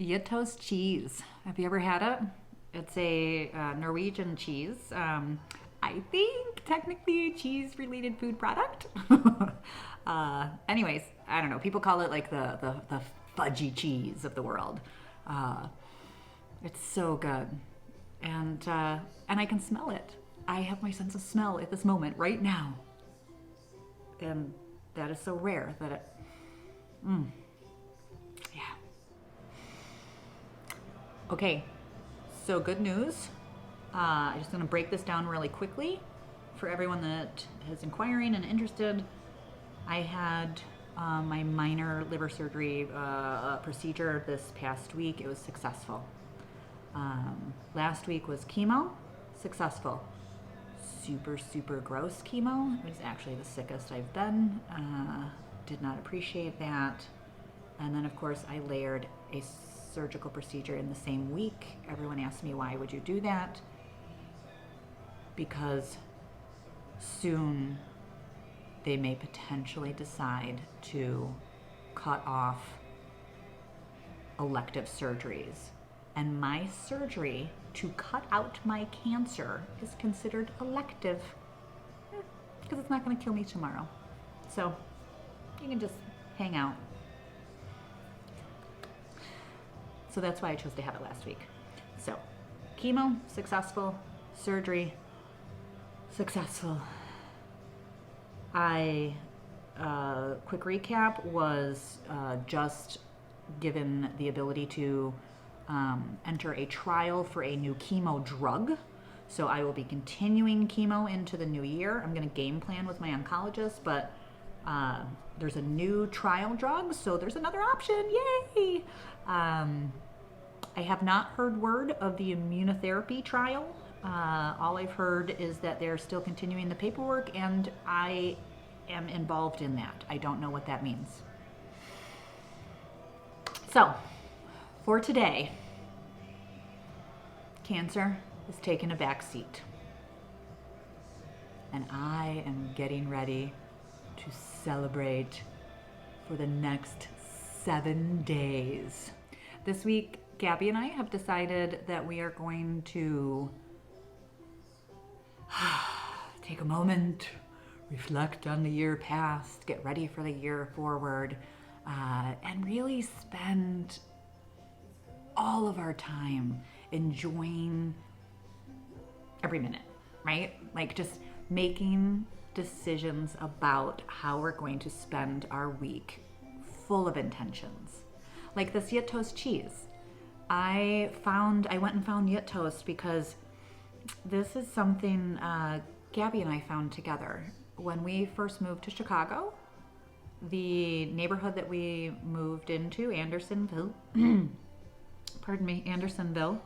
Ytter's cheese. Have you ever had it? It's a Norwegian cheese. I think technically a cheese-related food product. Anyways, I don't know. People call it like the fudgy cheese of the world. Uh, it's so good, and I can smell it. I have my sense of smell at this moment right now, and that is so rare that it. Mm, yeah. Okay, so good news. I'm just going to break this down really quickly for everyone that is inquiring and interested. I had my minor liver surgery procedure this past week. It was successful. Last week was chemo, successful. Super, super gross chemo. It was actually the sickest I've been. Did not appreciate that. And then, of course, I layered a surgical procedure in the same week. Everyone asked me, why would you do that? Because soon they may potentially decide to cut off elective surgeries. And my surgery to cut out my cancer is considered elective because it's not going to kill me tomorrow. So you can just hang out. So that's why I chose to have it last week. So chemo, successful. Surgery, successful. Quick recap, was just given the ability to enter a trial for a new chemo drug. So I will be continuing chemo into the new year. I'm going to game plan with my oncologist, but there's a new trial drug, so there's another option. Yay! I have not heard word of the immunotherapy trial. All I've heard is that they're still continuing the paperwork, and I am involved in that. I don't know what that means. So, for today, cancer is taking a back seat. And I am getting ready to celebrate for the next 7 days. This week, Gabby and I have decided that we are going to take a moment, reflect on the year past, get ready for the year forward, and really spend all of our time enjoying every minute, right? Like just making decisions about how we're going to spend our week full of intentions. Like this Yet Toast cheese. I went and found Yet Toast because this is something Gabby and I found together. When we first moved to Chicago, the neighborhood that we moved into, Andersonville, Andersonville,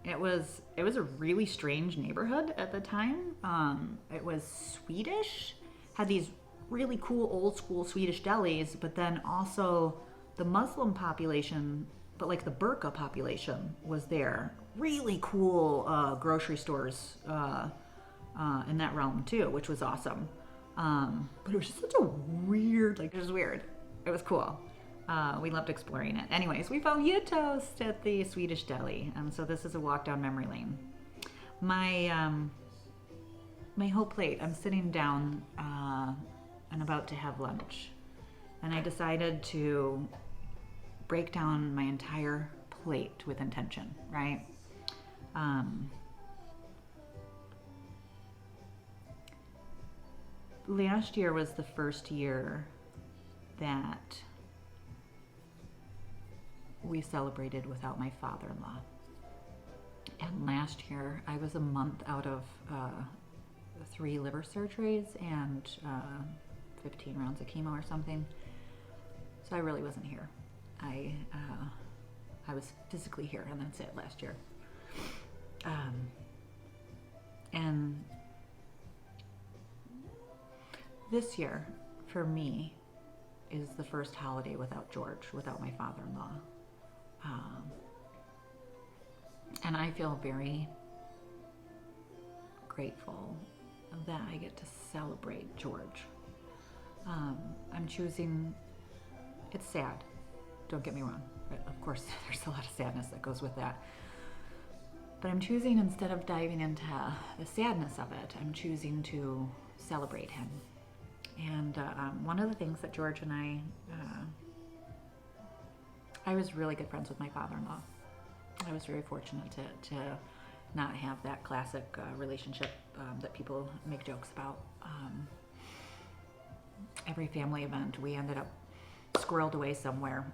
it was a really strange neighborhood at the time. It was Swedish, had these really cool old school Swedish delis, but then also the Muslim population, but like the burqa population was there. Really cool grocery stores in that realm too, which was awesome. But it was just such a weird, like it was weird. It was cool. We loved exploring it. Anyways, we found Yet Toast at the Swedish deli, and so this is a walk down memory lane. My whole plate, I'm sitting down and about to have lunch, and I decided to break down my entire plate with intention, right? Last year was the first year that we celebrated without my father-in-law. And last year, I was a month out of 3 liver surgeries and 15 rounds of chemo or something. So I really wasn't here. I was physically here, and that's it last year. And this year, for me, is the first holiday without George, without my father-in-law. And I feel very grateful that I get to celebrate George. I'm choosing, it's sad, don't get me wrong. Of course, there's a lot of sadness that goes with that. But I'm choosing, instead of diving into the sadness of it, I'm choosing to celebrate him. And one of the things that George and I was really good friends with my father-in-law. I was very fortunate to not have that classic relationship that people make jokes about. Every family event, we ended up squirreled away somewhere,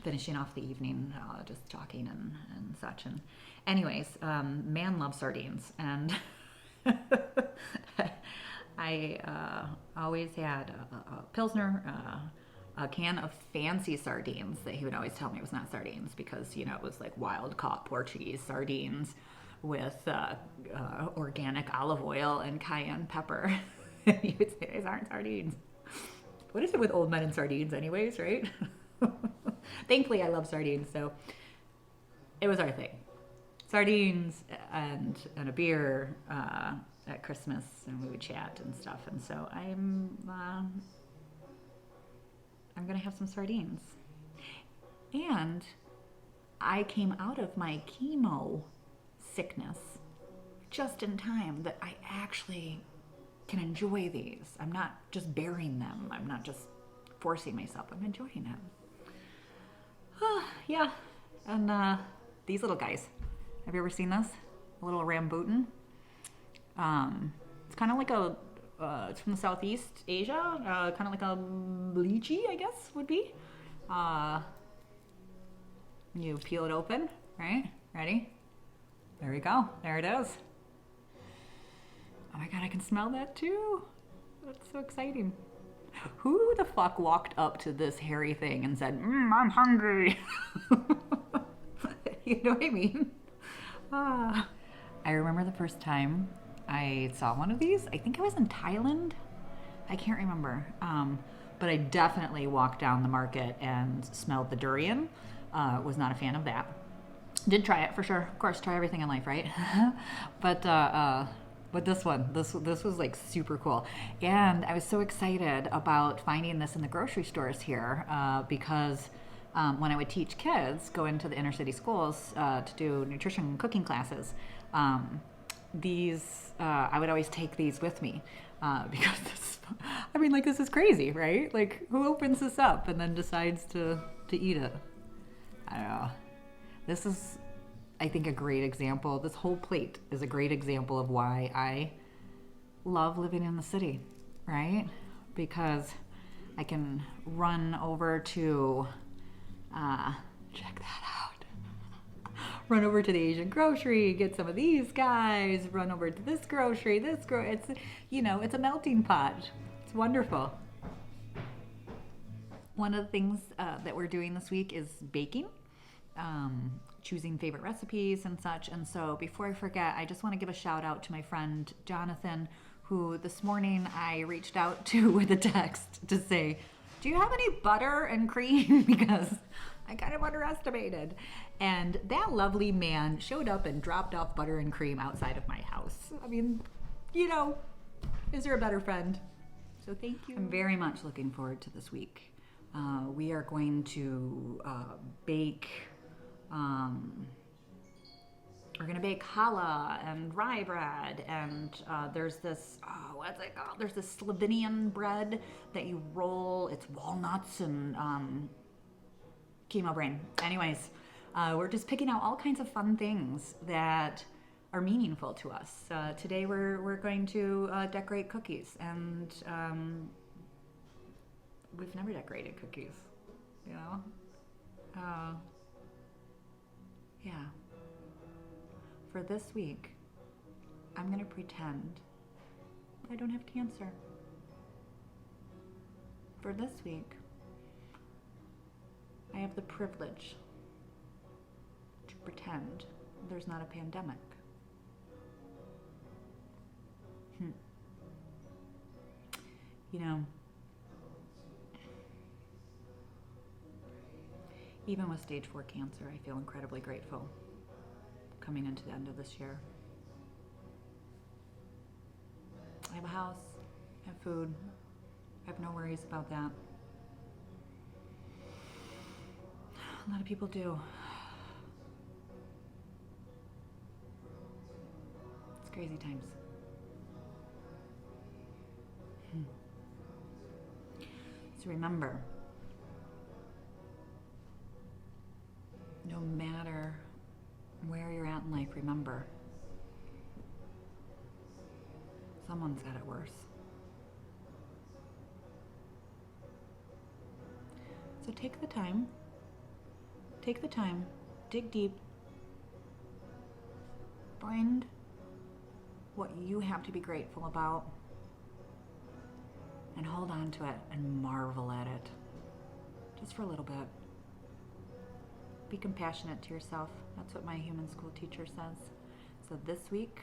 finishing off the evening, just talking and such. And anyways, man loves sardines, and I always had a Pilsner, a can of fancy sardines that he would always tell me was not sardines because, you know, it was like wild caught Portuguese sardines with organic olive oil and cayenne pepper. He would say, these aren't sardines. What is it with old men and sardines anyways, right? Thankfully, I love sardines, so it was our thing. Sardines and a beer at Christmas, and we would chat and stuff. And so I'm gonna have some sardines. And I came out of my chemo sickness just in time that I actually can enjoy these. I'm not just bearing them. I'm not just forcing myself. I'm enjoying them. Yeah. And these little guys. Have you ever seen this? A little rambutan. It's kind of like it's from Southeast Asia. Kind of like a lychee, I guess, would be. You peel it open, right? Ready? There we go. There it is. Oh my God, I can smell that too. That's so exciting. Who the fuck walked up to this hairy thing and said, I'm hungry? You know what I mean? I remember the first time I saw one of these. I think I was in Thailand. I can't remember. But I definitely walked down the market and smelled the durian. Was not a fan of that. Did try it for sure. Of course, try everything in life, right? But this one, this was like super cool. And I was so excited about finding this in the grocery stores here because when I would teach kids, go into the inner city schools to do nutrition and cooking classes, I would always take these with me because this is crazy, right? Like, who opens this up and then decides to eat it? I don't know. This is, I think, a great example. This whole plate is a great example of why I love living in the city, right? Because I can run over to, check that out. Run over to the Asian grocery, get some of these guys, run over to this grocery, it's, it's a melting pot. It's wonderful. One of the things that we're doing this week is baking. Choosing favorite recipes and such. And so before I forget, I just want to give a shout out to my friend Jonathan, who this morning I reached out to with a text to say, do you have any butter and cream? Because I kind of underestimated. And that lovely man showed up and dropped off butter and cream outside of my house. I mean, is there a better friend? So thank you. I'm very much looking forward to this week. We are going to bake. We're gonna bake challah and rye bread, and there's this what's it called? There's this Slovenian bread that you roll. It's walnuts and chemo brain. Anyways, we're just picking out all kinds of fun things that are meaningful to us. Today we're going to decorate cookies, and we've never decorated cookies, Yeah. For this week, I'm going to pretend I don't have cancer. For this week, I have the privilege to pretend there's not a pandemic. Even with stage 4 cancer, I feel incredibly grateful coming into the end of this year. I have a house, I have food, I have no worries about that. A lot of people do. It's crazy times. So remember, no matter where you're at in life, remember, someone's got it worse. So take the time, dig deep, find what you have to be grateful about, and hold on to it and marvel at it, just for a little bit. Be compassionate to yourself. That's what my human school teacher says. So this week,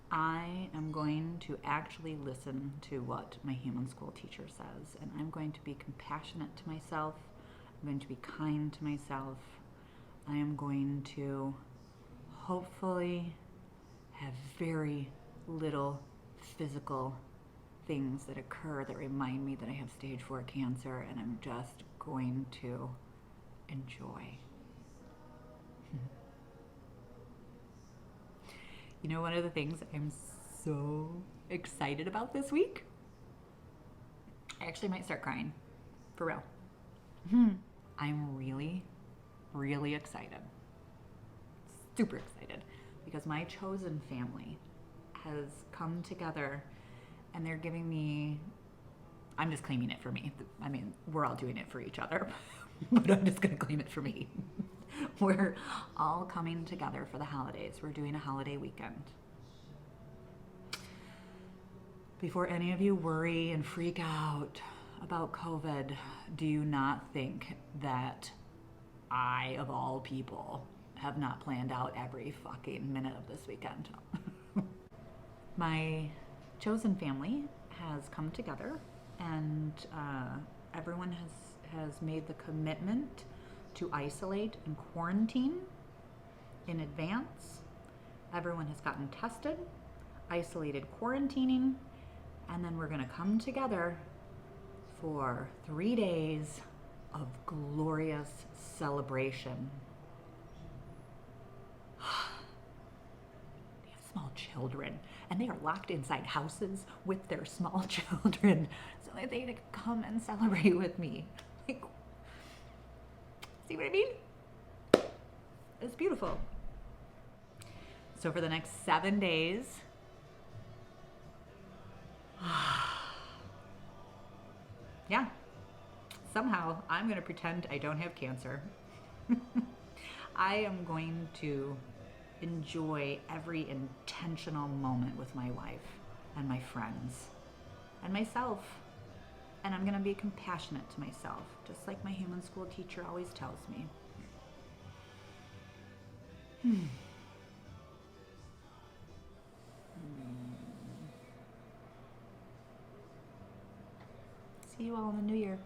I am going to actually listen to what my human school teacher says, and I'm going to be compassionate to myself. I'm going to be kind to myself. I am going to hopefully have very little physical things that occur that remind me that I have stage 4 cancer, and I'm just going to enjoy. You know, one of the things I'm so excited about this week, I actually might start crying, for real. I'm really, really excited, super excited, because my chosen family has come together and they're giving me, I'm just claiming it for me. I mean, we're all doing it for each other, but I'm just gonna claim it for me. We're all coming together for the holidays. We're doing a holiday weekend. Before any of you worry and freak out about COVID, do you not think that I, of all people, have not planned out every fucking minute of this weekend? My chosen family has come together, and everyone has made the commitment to isolate and quarantine in advance. Everyone has gotten tested, isolated, quarantining, and then we're gonna come together for 3 days of glorious celebration. They have small children, and they are locked inside houses with their small children so that they can come and celebrate with me. Like, see what I mean? It's beautiful. So for the next 7 days, yeah, somehow I'm going to pretend I don't have cancer. I am going to enjoy every intentional moment with my wife and my friends and myself. And I'm going to be compassionate to myself, just like my human school teacher always tells me. See you all in the new year.